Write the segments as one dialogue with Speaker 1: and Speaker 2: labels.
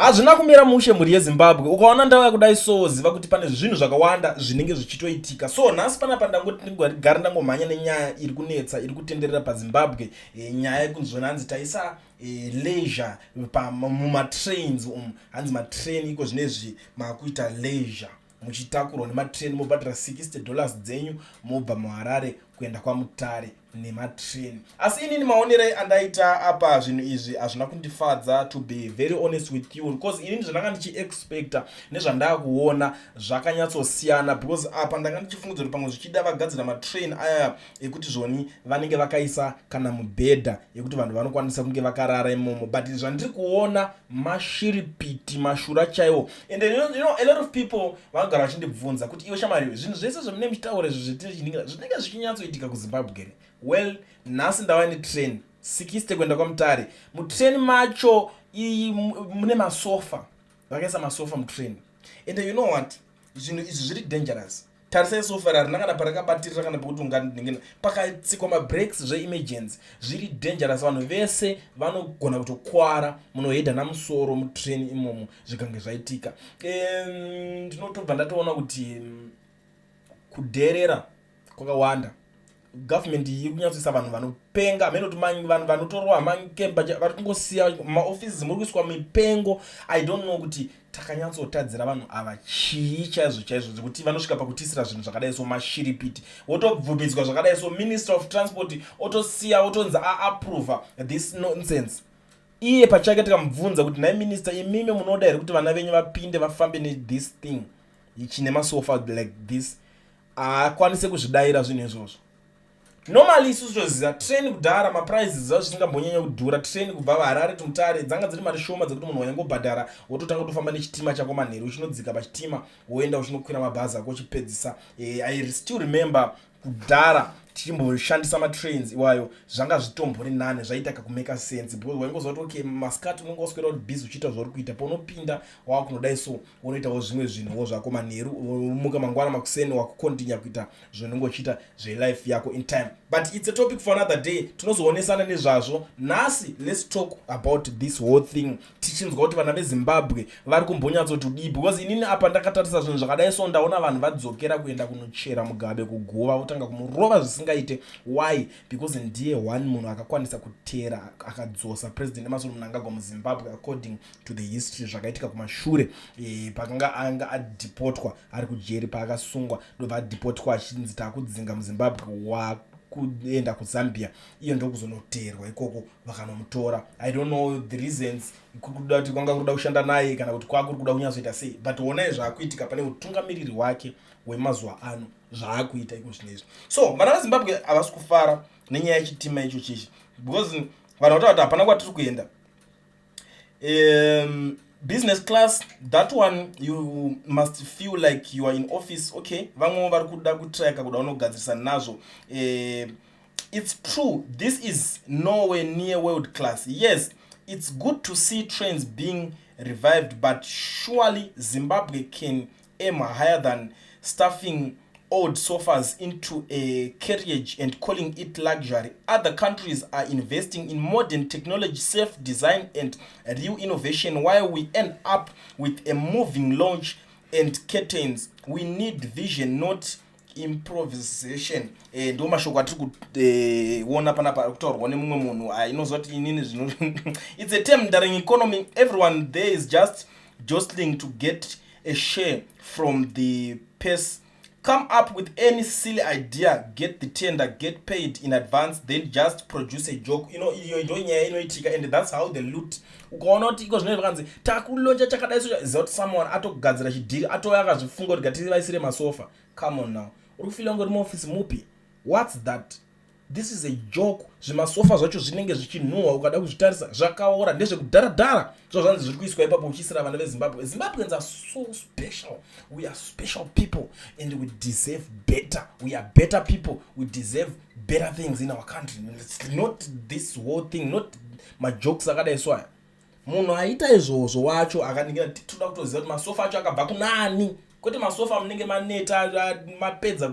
Speaker 1: hazvina kumira mushe mhuri yeZimbabwe. Ukaona ndau yakudai so ziva kuti pane zvinhu zvakawanda zvinenge zvichitoitika. So nhasi panapa ndangoti ndigare ndangomhanya nenyaya iri kunetsa iri kutenderera paZimbabwe, nyaya yekunzwananzi taisa leisure mumatrains hanzi matrain iko zvinezvi makuita leisure muchitakurwa nematrain mobhadhara $60 dzenyu mobva muHarare kuenda kwaMutare nematrain. Asi inini maonerei andaita apa zvinhu izvi hazvina kundifadza, to be very honest with you, because inini zvandanga ndichiexpecta nezvandakuona zvakanyatsosiyana, because apa ndanga ndichifungidzira kuti pamwe zvichida vagadzira matrain aya ekuti zvoni vanenge vakaisa kana mubhedha yekuti vanhu vanokwanisa kunge vakarara imomo, but zvandiri kuona mashiripiti, mashura chaiwo. And you know a lot of people vagara vachindibvunza kuti iwe shamari zvinhu zvese zvamune muchitaura izvi zvinenge zvichinyatsoitika kuZimbabwe. Well, nhasi ndava netrain 60 kuenda kwaMutare. Mutrain macho mune masofa, vakaisa masofa mutrain. And you know what, zvinhu izvi zviri dangerous. Tarisai sofa rarina kana parakabatirira kana pekuti unganingina pakatsikwa mabreaks zveemergency, zviri dangerous. Vanhu vese vanogona kutokuwara, munohedha namusoro mutrain imomo zvikange zvaitika. Ndinotobva ndatoona kuti kudherera kwakawanda. Government iri kunyatsoisa vanhu vanopenga, hamene kuti vanhu vanotorwa makemba vari kungosiya maofisi muri kuiswa mipengo. I don't know kuti takanyatsotadzira vanhu ava chii chaizvo kuti vanosvika pakutisira zvinhu zvakadai so mashiripiti, wotobvumidzwa zvakadai so Minister of Transport otosiya otonzi approve this nonsense. Iye pachake tikamubvunza kuti nai minister, imimi munoda here kuti vana venyu vapinde vafambe ne-this thing chine masofa like this? Akwanise kuzvidayira zvinhu izvozvo. Normally isusu toziva train kudhara maprices zvazvisingambonyanya kudhura. Train kubva Harare kuMutare dzanga dziri mari shoma dzekuti munhu wanyangobhadhara wototanga kutofamba nechitima chako manheru, uchinodzika pachitima woenda uchinokwira mabhazi ako uchipedzisa. I still remember kudhara tichimboshandisa matrains iwayo zvanga zvitombori nane, zvaita kakumeka sense, because waingoziva kuti okay masikati unenge waswera kuti busy uchiita zvauri kuita, paunopinda wakunodai so unoitawo zvimwe zvinhuwo zvako manheru, umuka mangwana makuseni wakukontinya kuita zvinenge uchiita zvelife yako in time. But it's a topic for another day, tinozoonesana nezvazvo. Nhasi let's talk about this whole thing. Tichinzwa kuti vana veZimbabwe vari kumbonyatsoti kudii, because inini apa ndakatarisa zvinhu zvakadai so ndaona vanhu vadzokera kuenda kunochera mugabe kuguva, votanga kumurova zvisingaite. Why? Because ndiye one munhu akakwanisa kutera akadzosa president Emerson Mnangagwa muZimbabwe according to the history zvakaitika kumashure pakanga anga adipotwa ari kujeri, paakasungwa ndobva adipotwa achinzi taakudzinga muZimbabwe kuenda kuZambia. Iyo ndokuzonoterwa ikoko vakanomutora. I don't know the reasons, kuda kuti kwanga kuda kushanda naye kana kuti kwakuri kuda kunyatsoita sei, but onai zvaakuitika pane utungamiriri wake wemazuva ano zvaakuita iko zvinezvi. So vana veZimbabwe havasi kufara nenyaya yechitima icho chichi, because vanhu vataura kuti hapana kwatiri kuenda. Business class, that one you must feel like you are in office. Okay, vamwe vari kuda kutraka kuda unogadzirisana nazvo. It's true, this is nowhere near world class. Yes, it's good to see trends being revived, but surely Zimbabwe can aim higher than stuffing old sofas into a carriage and calling it luxury. Other countries are investing in modern technology, self-design and real innovation, while we end up with a moving launch and curtains. We need vision, not improvisation. Ndo mashoko atiri kuona panapa kutaurwa nemumwe munhu inozwa kuti inini zvino it's a term during economy. Everyone there is just jostling to get a share from the pace. Come up with any silly idea, get the tender, get paid in advance, then just produce a joke. You know, and that's how they loot. Ukaona kuti iko zvinoita vakanzi takulonja chakadai so zoti someone atogadzira chidhiri atoyaka zvifungo kuti gativaisire masofa. Come on now, uri kufila ngori muoffice mupi? What's that? This is a joke. Zvimasofa zvacho zvinenge zvichinhuhwa ukada kuzvitarisa zvakaora ndezvekudharadhara. Zvanzi zviri kuiswa ipapo uchisira vana veZimbabwe. Zimbabweans are so special. We are special people and we deserve better. We are better people. We deserve better things in our country. It's not this whole thing, not my jokes akadai swaya. Munhu aita izvozvo wacho akaningira titoda kutoziva kuti masofa acho akabva kunani. Kuti masofa munenge maneta mapedza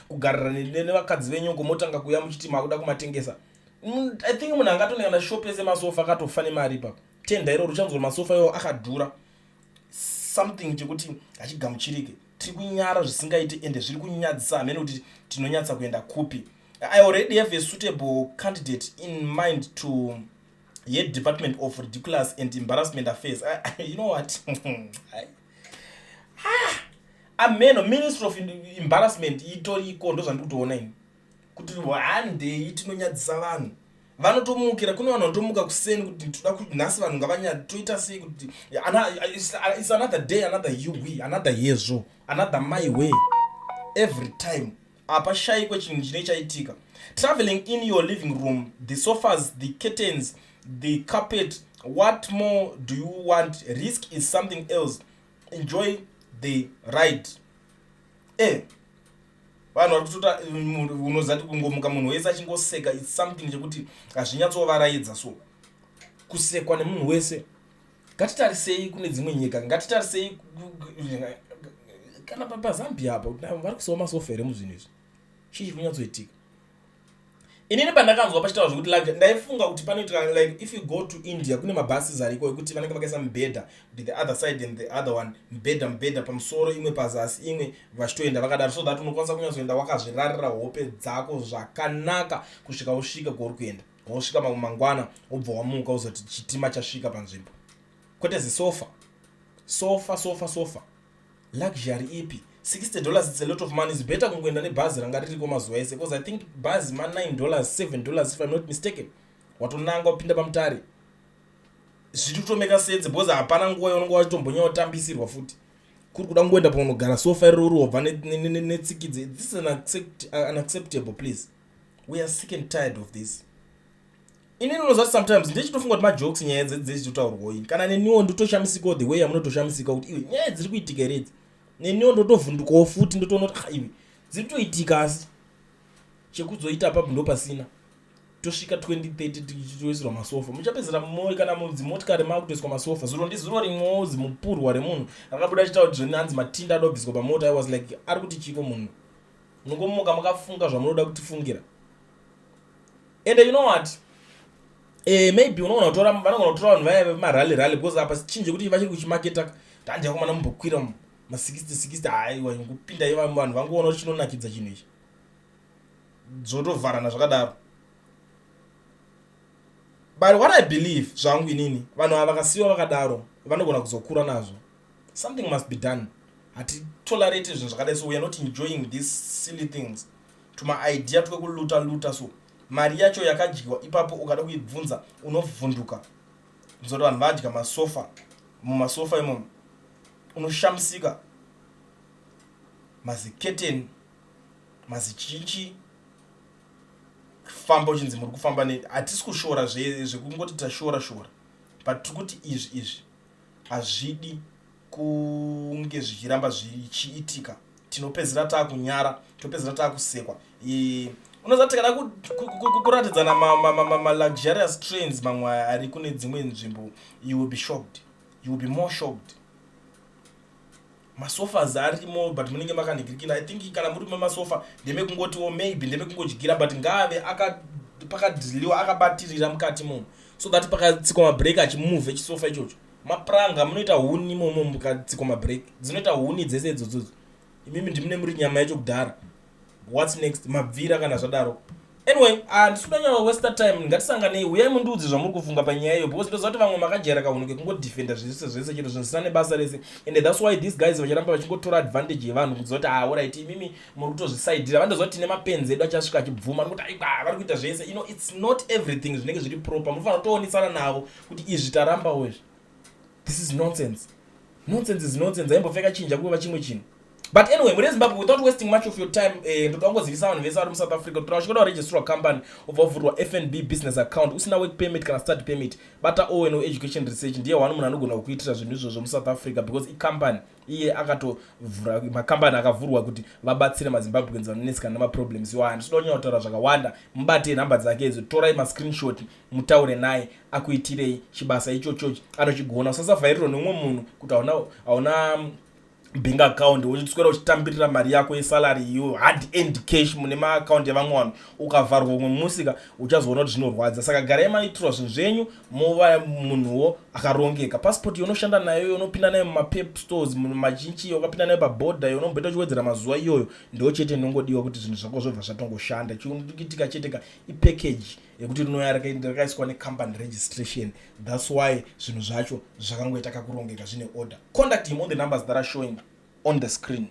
Speaker 1: kugarira nevakadzi venyongo motanga kuya muchitima kuda kumatengesa. I think munhu angatoneka na shop yese masofa akatofa nemari ipapo. tenda iro ruchanzwa masofa iwo akadhura something chekuti achigamuchirike tiri kunyara zvisingaiti ende zviri kunyadzisa hamene kuti tinonyatsa kuenda kupi. I already have a suitable candidate in mind to head Department of Ridiculous and Embarrassment Affairs. You know what? Ameno Ministry of Embarrassment itoriko ndo zvandikutoona ini kuti one day tinonyadzisa vanhu vanotomukira kune vanhu vanotomuka kuseni kuti toda kuti nhasi vanhu ngavanyatoita sei kuti it's another day, another we, another yezo, another my way. Every time apa shaikwe chinhu chine chaitika. Traveling in your living room, the sofas, the curtains, the carpet, what more do you want? Risk is something else. Enjoy the ride. Vanhu vari kutota unozati kungomuka munhu wese achingoseka, it's something chekuti hazvinyatsovaraidza. So kusekwa nemunhu wese, ngatitarisei kune dzimwe nyika, ngatitarisei kana paZambia apa kuti vari kusewa masofa here muzvinhu izvi chii kunyatsoitika. Inini pandakanzwa pachitaura zvokuti like ndaifunga kuti panoitika like if you go to India kune mabhasis ariko ekuti vanenge vakaisa mibhedha kuti the other side and the other one, mibhedha pamusoro imwe pazasi imwe vachitoenda vakadaro, so that unokwanisa kunyatsoenda wakazvirarira hope dzako zvakanaka kusvika usvika kwauri kuenda. Wasvika mangwana wobva wamuka uzoti chitima chasvika panzvimbo. Kwete zisofa sofa luxury ipi $60 it's a lot of money. It's better kungoenda nebhazi ranga ririko mazuva ese, because I think bhazi $9 $7 if I'm not mistaken watonanga upinda pamutare zviri kutomeka sense, because hapana nguva yaunenge wachitombonyawo tambisirwa futi kuri kuda kungoenda paunogara sofa iroro wobva netsikidze. This is unacceptable. Please, we are sick and tired of this. Inini unozati sometimes ndichitofunga kuti majokes nyaya dzechitotaurwa ini kana neniwo nditoshamisika the way yamunotoshamisika kuti iwe nyaya dziri kuitika here idzi neniwo ndotovhundukawo futi ndotoona kuti iwe dziri kutoitika asi chekuzoita apapo ndo pasina. Tosvika 2030 tichitoisirwa masofa, muchapedzera mumoi kana mudzimotikari makutoiswa masofa. Zuro ndizuro rimwewo zimupurwa remunhu rakabuda chitaura kuti zvinanzi matinda adobviswa pamota. I was like ari kuti chiko munhu munongomuka makafunga zvamunoda kutifungira. And you know what, maybe vanogona kutora vanhu vaya vemarally because apa chinje kuti vachiri kuchimaketa tandia kumana mumbokwira ma60 haiwa ngopinda vanhu vangoona kuti chinonakidza chinhu ichi dzotovharana zvakadaro. But what I believe zvangu inini, vanhu ava vakasiyiwa vakadaro vanogona kuzokura nazvo. Something must be done. Hatitolerate zvinhu zvakadai, so we are not enjoying these silly things. Tuma idea twekuluta so mari yacho yakadyiwa ipapo ukada kuibvunza unovhunduka. Nzoti vanhu vadya masofa, mumasofa imomo unoshamisika, maziketeni, mazichichi, kufamba uchinzi muri kufamba hatisi kushora zvekungoti tashora but tikuti izvi hazvidi kunge zvichiramba zvichiitika. Tinopedzera taakunyara, topedzera taakusekwa. Unozati kana kuratidzana ma-luxurious trains mamwe ari kune dzimwe nzvimbo, you will be shocked, you will be more shocked. Masofas arimo but munenge makaningirikira. I think kana muri masofa ndeme kungotiwo maybe ndeme kungodyira but ngave pakadhiliwa akabatirira mukati momo, so that pakatsikwa mabreak achimove chisofa ichocho. Mapranga munoita huni momo mukatsikwa mabreak dzinoita huni dzese idzodzo. Imimi ndimune muri nyama yacho kudhara. What's next? Mabvira kana zvadaro. Anyway, ndisudanya waste time. Ngatisanganei, uyai mundiudze zvamuri kufunga panyaya iyo, because ndozati vamwe makajera kaunenge kungodefenda zvese chero zvisina nebasa rese. And that's why these guys vachiramba vachingotora advantage yevanhu kudzoti alright imimi muri kutozvisaidira. Vandozoti tine mapenzi edu achasvika achibvuma kuti vari kuita zvese. You know, it's not everything zvinenge zviri proper. Munofanira kutoonesana navo kuti izvi taramba wezvi. This is nonsense. Nonsense is nonsense. Aimbopfeka chinja kuva chimwe chinhu. But anyway, muri Zimbabwe, without wasting much of your time, ndotongozivisa vanhu vese vari muSouth Africa kuti vachikoda register company ovavhurwa FNB business account usina work permit kana start permit. Bata ONO education research ndiye wani munhu anogona kuitira zvinhu izvozvo muSouth Africa, because icompany iye akatovhura makambani akavhurwa kuti vabatsire maZimbabweans vanoneseka nemaproblems iwayo. Ndinoda kunyanya kutaura zvakawanda, mubate nhamba dzake idzi, torai mascreenshot mutaure naye akuitirei chibasa ichocho anochigona. Usasavhairirwa nemumwe munhu kuti hauna bank account uchitswera uchitambirira mari yako yesalary iyo hard end cash mune maaccount yevamwe vanhu ukavharwa umwe musika uchazoona kuti zvinorwadza. Saka garai maitirwa zvinhu zvenyu mova munhuwo akarongeka. Passport yonoshanda nayo yonopinda nayo mumapep stores mumachinchi yokapinda nayo pabhodha yonomboita uchiwedzera mazuva iyoyo ndo chete inongodiwa kuti zvinhu zvako zvobva zvatongoshanda. Chikuitika cheteka ipackage yekuti rakaiswa necompany registration. That's why zvinhu zvacho zvakangoita kakurongeka zvine order. Contact him on the numbers that are showing on the screen.